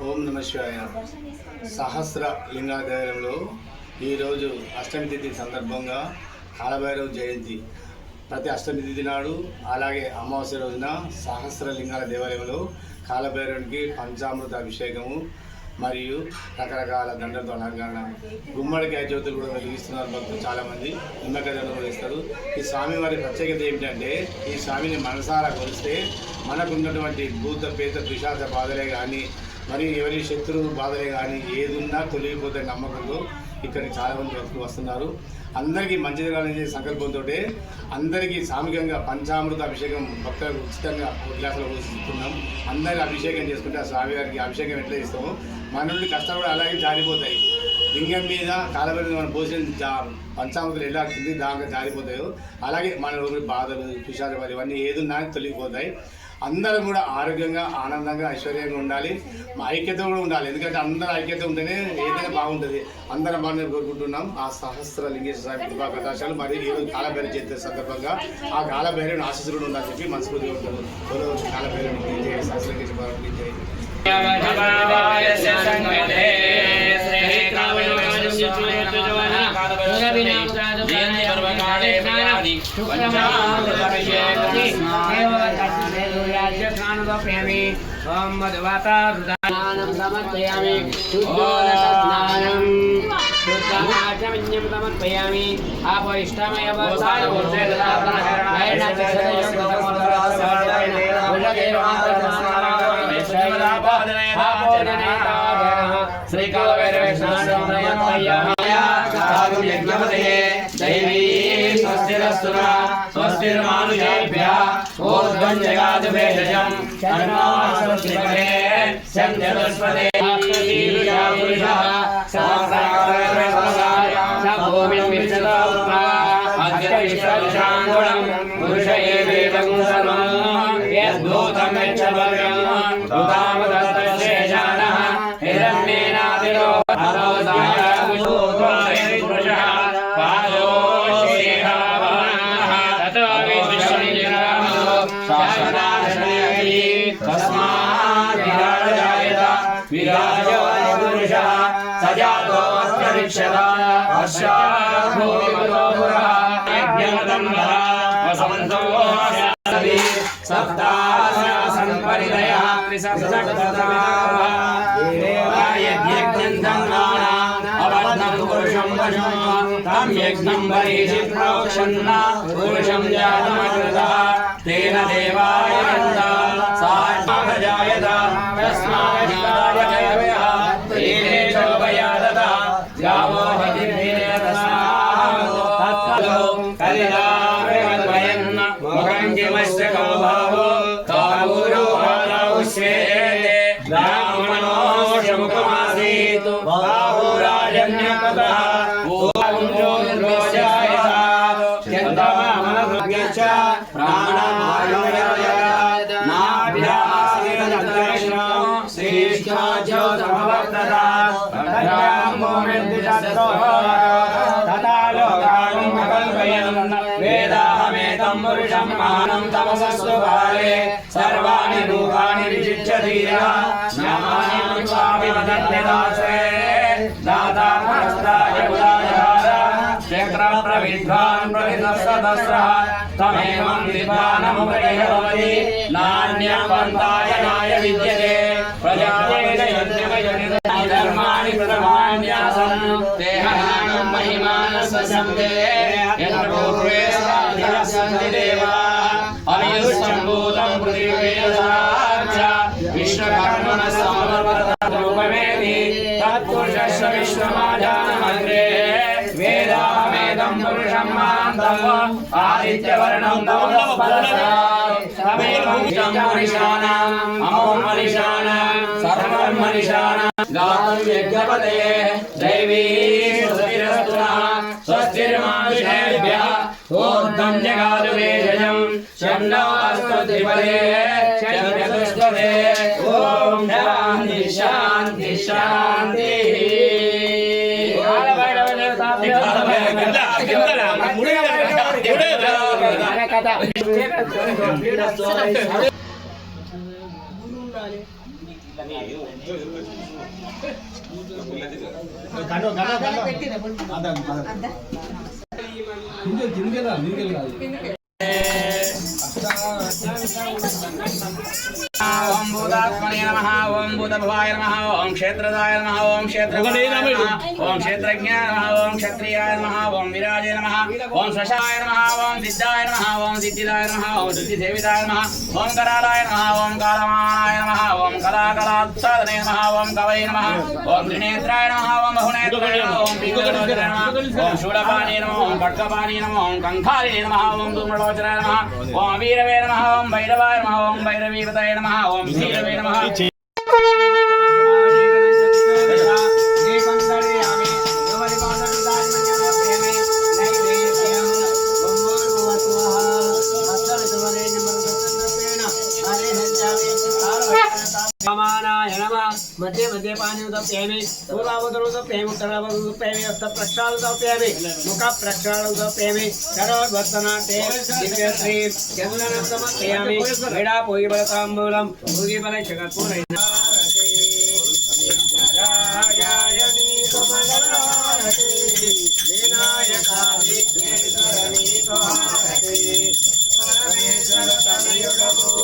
ఓం నమ శివాయ. సహస్ర లింగాదేవాలయంలో ఈరోజు అష్టమి తిథి సందర్భంగా కాలభైరవ జయంతి. ప్రతి అష్టమి తిథి నాడు అలాగే అమావాస్య రోజున సహస్ర లింగాల దేవాలయంలో కాలభైరవునికి పంచామృత అభిషేకము మరియు రకరకాల దండలతో అలంకరణ, గుమ్మడికాయ జ్యోతులు కూడా వెలిగిస్తున్నారు భక్తులు. చాలామంది నిమ్మకాయ దండలు కూడా ఇస్తారు. ఈ స్వామి వారి ప్రత్యేకత ఏమిటంటే, ఈ స్వామిని మనసారా కొలిస్తే మనకున్నటువంటి భూత పేత పిశాచ బాధలే కానీ మరియు ఎవరి శత్రువు బాధలే కానీ ఏది ఉన్నా తొలగిపోతే నమ్మకంతో ఇక్కడికి చాలామంది భక్తులు వస్తున్నారు. అందరికీ మంచి జరగాలని సంకల్పంతో అందరికీ సామూహికంగా పంచామృత అభిషేకం భక్తులకు ఉచితంగా గ్లాసులో పోస్తున్నాం. అందరికీ అభిషేకం చేసుకుంటే ఆ స్వామి గారికి అభిషేకం ఎట్లా ఇస్తామో మన నుండి కష్టాలు కూడా అలాగే జారిపోతాయి. లింగం మీద కాలబెట్టి మనం పోసిన పంచామృతలు ఎలా కింది దాకా జారిపోతాయో అలాగే మన బాధలు పిశాచాలు ఇవన్నీ ఏదున్నా తొలగిపోతాయి. అందరం కూడా ఆరోగ్యంగా ఆనందంగా ఐశ్వర్యంగా ఉండాలి, ఐక్యత కూడా ఉండాలి. ఎందుకంటే అందరూ ఐక్యత ఉంటేనే ఏదైనా బాగుంటుంది. అందరం బాగా కోరుకుంటున్నాం. ఆ సహస్ర లింగేశ్వర స్వామి కృపా కటాక్షాలు మరియు ఈరోజు కాలభైరవ చేసే సందర్భంగా ఆ కాలభైరవుని ఆశీస్సులు ఉండాలని చెప్పి మనస్ఫూర్తిగా ఉంటుంది. కాలభైరవుని సహస్ర లింగేశ్వర ओम मधुवातारुदानं समर्पयामि शुद्धोदकस्नानं शुद्धमाचमन्यं समर्पयामि आपरिष्टमय स्वस्तिर्मानुषेभ्यः ऊर्ध्वं जगाद भेषजं तन्नोऽस्तुते चन्द्रस्पते शीर्षा पुरुषः सहस्राय भूमिं विचतो अद्यविश्वशान्गुणं पुरुष एवेदं सर्वं यद्भूतं यच्छभव्यं उतामदत्तशेषाणः हिरण्येनादिरो अरोधाय पुरुषः पादो विराजो सजातो प्रवीक्षता तेन देवाय वेदाहमेतं पुरुषं मानं तपसस्तु काले सर्वाणि रूपाणि विचित्य धीरा नामानि स्वामि वदन्ति दासे दाता हस्ताय उदाधार चक्रप्रविद्वान् प्रतिदस्तदस्रः तमेवं विद्वानमुपरिहरति नान्यं पन्थाय नाय विद्यते प्रजापतेन यज्ञमयनित धर्माणि प्रथमान्यासं देहानां महिमानस्य सन्ते यत्र पूर्वे सन्ति देवा अनिरुष्टम्भूतं पृथिवीयसाच्च विश्वकर्मणः समवर्तरूपमेति तत्पुरुषस्य विश्वमाजानमग्रे वेदाहमेदं पुरुषं महान्तम् आदित्यवर्णं तमोपदसामेवं मनिषाणाम् अमों मनिषाणां सर्वं मनिषाणां गातं यज्ञपते दैवी स्वस्तिरस्तु नः स्वस्तिर्मानुषेभ्यः ऊर्ध्वं जगाद भेषजं शन्नोऽस्तु त्रिपदे चतुष्पदे ॐ शान्ति शान्ति शान्तिः ఉండాలి. ओम भूतात्मने नमः ओम भूतभवाय नमः ओम क्षेत्रदाय नमः ओम क्षेत्रज्ञाय नमः ओम क्षेत्रज्ञाय नमः ओम क्षत्रियाय नमः ओम विराजे नमः ओम स्वशाय नमः ओम सिद्धाय नमः ओम सिद्धिदाय नमः ओम सिद्धिसेविताय नमः ओम करालाय नमः ओम कालमानाय नमः ओम कलाकलात्सादने नमः ओम कवये नमः ओम त्रिनेत्राय नमः ओम बहुनेत्राय नमः ओम पीतलोचनाय नमः ओम शूलपाणिये नमः ओम खड्गपाणिये नमः ओम कंखालिने नमः ओम धूम्रलोचनाय नमः ओम वीरवे नमः ओम भैरवाय नमः ओम भैरवीपतये नमः ओम धीरवे नमः मध्य मध्य पानी उदप्यामि पूर्वावतर उदप्यामि उत्तरावतर उदप्यामि हस्त प्रक्षाल उदप्यामि मुख प्रक्षाल उदप्यामि करोद्वर्तनाते दिव्यश्री चंदनं समर्पयामि वेदा पोई बलतांबूलं भोगी बल जगत्पूरे राजायनी कमलारति विनायका विघ्नेश्वरनी स्वाहारति परमेश्वर तनयुगो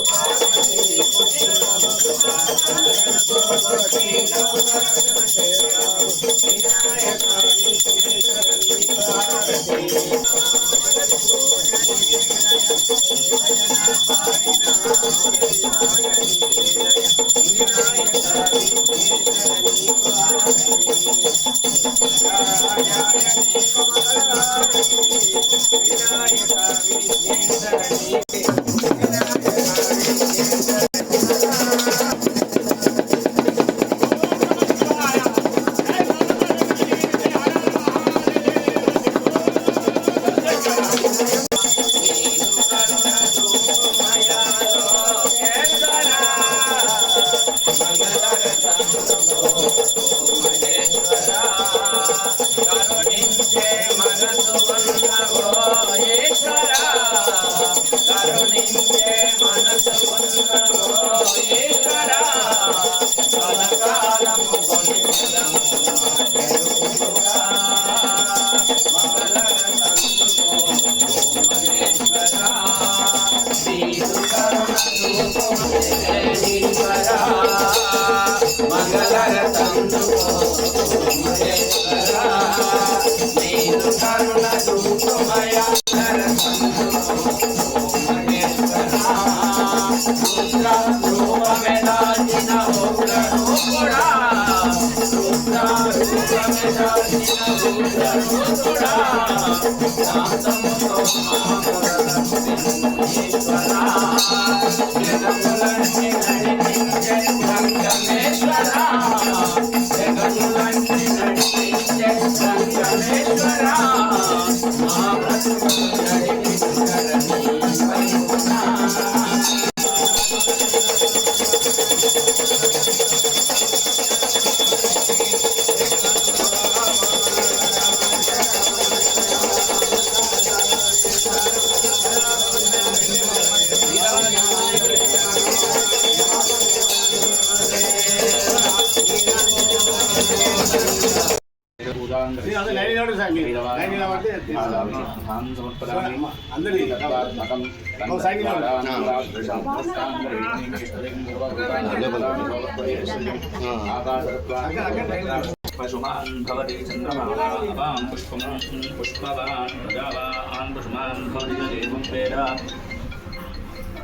पशुमान् भवति चन्द्रमावां पुष्पवान् प्रजावान् पशुमान् भवति देवं वेद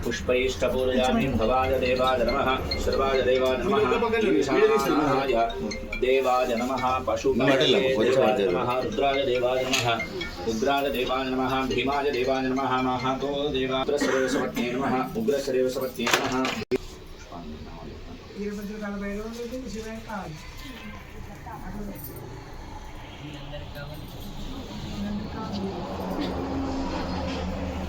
पुष्पैष्टपूजयामि भवाय देवाय नमः सर्वाय देवाय नमः ईशानाय देवाय नमः पशुपतये देवाय नमः रुद्राय देवाय नमः उग्राय देवाय नमः भीमाय देवाय नमः महातो देवाय उग्रसरेवसपत्न्ये नमः उग्रसरेवसपत्न्ये नमः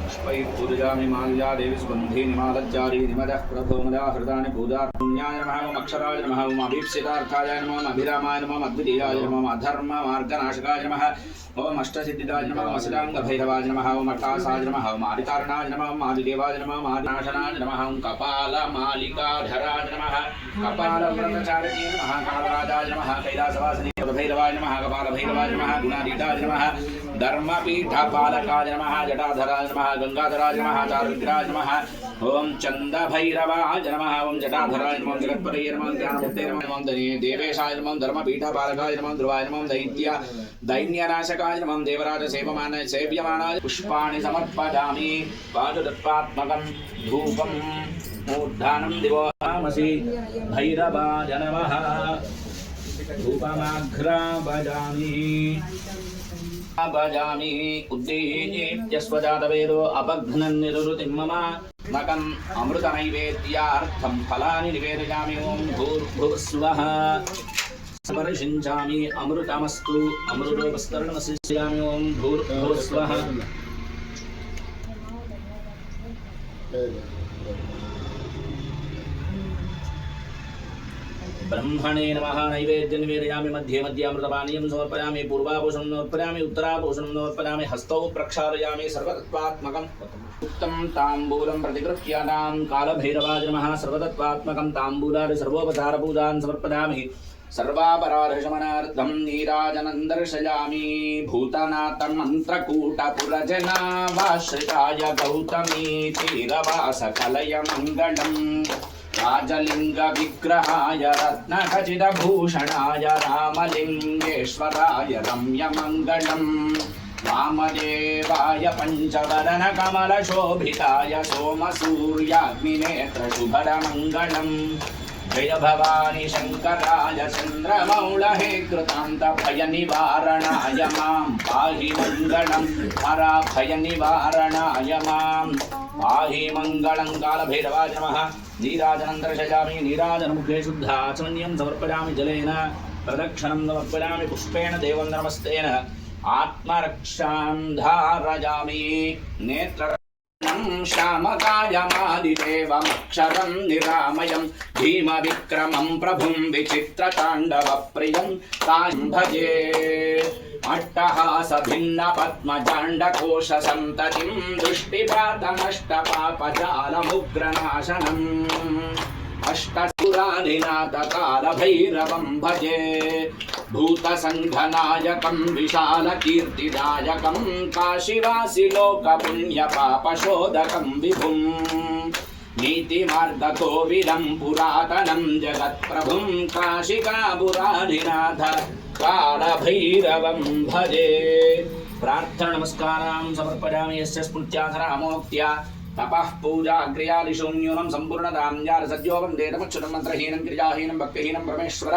पुष्पैः पूजयामि माल्या देवी सुगन्धे निमालज्जारी निमदः प्रभो मदा हृदानि पूजार्पुण्याय नमः ओम अक्षराय नमः ओम अभीप्सितार्थाय नमः ओम अभिरामाय नमः ओम अद्वितीयाय नमः ओम अधर्ममार्गनाशकाय नमः ओम अष्टसिद्धिदाय नमः ओम अष्टाङ्गभैरवाय नमः ओम अट्टासाय नमः ओम आदिकारणाय नमः ओम आदिदेवाय नमः ओम आदिनाशनाय नमः ओम कपालमालिकाधराय नमः कपालव्रतचारिणे नमः कालराजाय नमः कैलासवासिने भैरवाय नमः कपालभैरवाय नमः गुणातीताय नमः धर्मपीठपालकाय नमः जटाधराय नमः गंगाधराय नमः चारुविग्रहाय नमः ओम चंदभैरवाय नमः ओम जटाधराय नमः जगत्पतये नमः ज्ञानमूर्तये नमः देवेशाय नमः धर्मपीठपालकाय नमः ध्रुवाय नमः दैन्यनाशकाय नमः देवराजसेव्यमानाय सेव्यमानाय पुष्पाणि समर्पयामि पाददत्पात्मकं धूपं मूर्धानं दिवोऽहमसि भैरवाय नमः धूपमाघ्रापयामि भजामि उद्दीप्यस्वजातवेदो अपघ्नन् निरुतिं मम मकम् अमृतनैवेद्यार्थं फलानि निवेदयामि ओं भूर्भुवस्वः स्पर्शिञ्चामि अमृतमस्तु अमृतोपस्तरणमशिष्यामि ओं भूर्भुवस्वः ब्रह्मणे नमः नैवेद्यं निवेदयामि मध्ये मध्ये अमृतपानीयं समर्पयामि पूर्वाभूषणं समर्पयामि उत्तराभूषणं समर्पयामि हस्तौ प्रक्षालयामि सर्वतत्त्वात्मकम् उत्तम ताम्बूलं प्रतिगृह्यानां कालभैरवाय नमः सर्वतत्त्वात्मकं ताम्बूलादि सर्वोपचारपूजान् समर्पयामि सर्वापराधशमनार्थं नीराजनं दर्शयामि भूतनाथं मन्त्रकूटपुरजनावाश्रिताय गौतमी तीरवासकलय मङ्गलम् राजलिंग विग्रहाय रत्नखचितभूषणाय रामलिंगेश्वराय रम्यमङ्गलम् वामदेवाय पञ्चवदनकमलशोभिताय सोमसूर्याग्निनेत्रशुभरमङ्गलम् जय भवानी शङ्कराय चन्द्रमौळहे कृतान्तभयनिवारणाय मां पाहि मङ्गलम् पराभयनिवारणाय मां पाहि मङ्गलं कालभैरवाय नमः नीराजनं दर्शयामि नीराजनमुखे शुद्धाचमन्यं समर्पयामि जलेन प्रदक्षिणं समर्पयामि पुष्पेण देवं नमस्तेन आत्मरक्षां धारयामि नेत्र श्यामकायमादिदेवमक्षरं निरामयं भीमविक्रमं प्रभुं विचित्रताण्डवप्रियं तां भजे अट्टहासभिन्नपद्मजाण्डकोशसन्ततिं दृष्टिपातमष्टपापजालमुग्रनाशनम् अष्टसुराधिनाथकालभैरवं भजे भूतसङ्घनायकं विशालकीर्तिदायकं काशीवासिलोकपुण्यपापशोधकं विभुं नीतिमार्गकोविदं पुरातनं जगत्प्रभुं काशिकापुराधिनाथ कालभैरवं भजे प्रार्थना नमस्कारां समर्पयामि यस्य स्मृत्यासनामोक्त्या तपः पूजा क्रियादिषु न्यूनं सम्पूर्णतां यार सद्यो वन्दे तमच्युतं मन्त्रहीनं क्रियाहीनं भक्तिहीनं परमेश्वर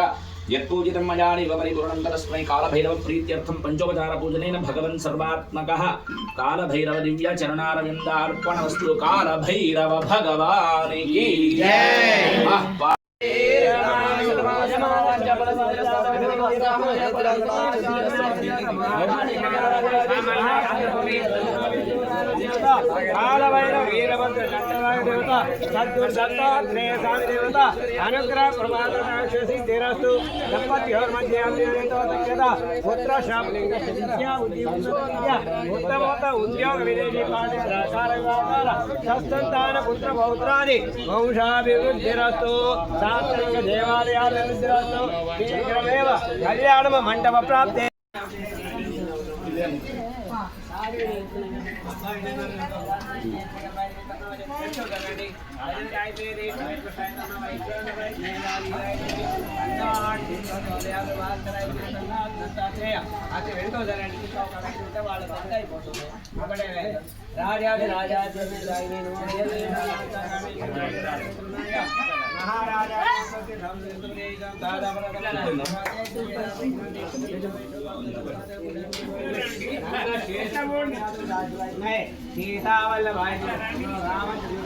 यत्पूजितं मया नैव परिपूर्णं तस्मै कालभैरवप्रीत्यर्थं पञ्चोपचारपूजनेन भगवन् सर्वात्मकः कालभैरव दिव्यचरणारविन्दार्पणमस्तु कालभैरव भगवान् की जय। कालभैरव वीरभद्र चक्रवाय देवता सद्गुरुदत्तात्रेय स्वामी देवता अनुग्रह प्रमादराक्षसी तेरस्तु दंपत्योर्मध्ये अभिनेता पुत्र शापलिंगस्य उद्योगस्य उत्तमोत्त उद्योग विदेशी पाठ्यसारव्यापार सस्तंतान पुत्र पौत्रादि वंशाभिवृद्धिरस्तु सात्विक देवालयाभिवृद्धिरस्तु शीघ्रमेव कल्याणम मंडप प्राप्ते सीता वल्लभाय रामचंद्र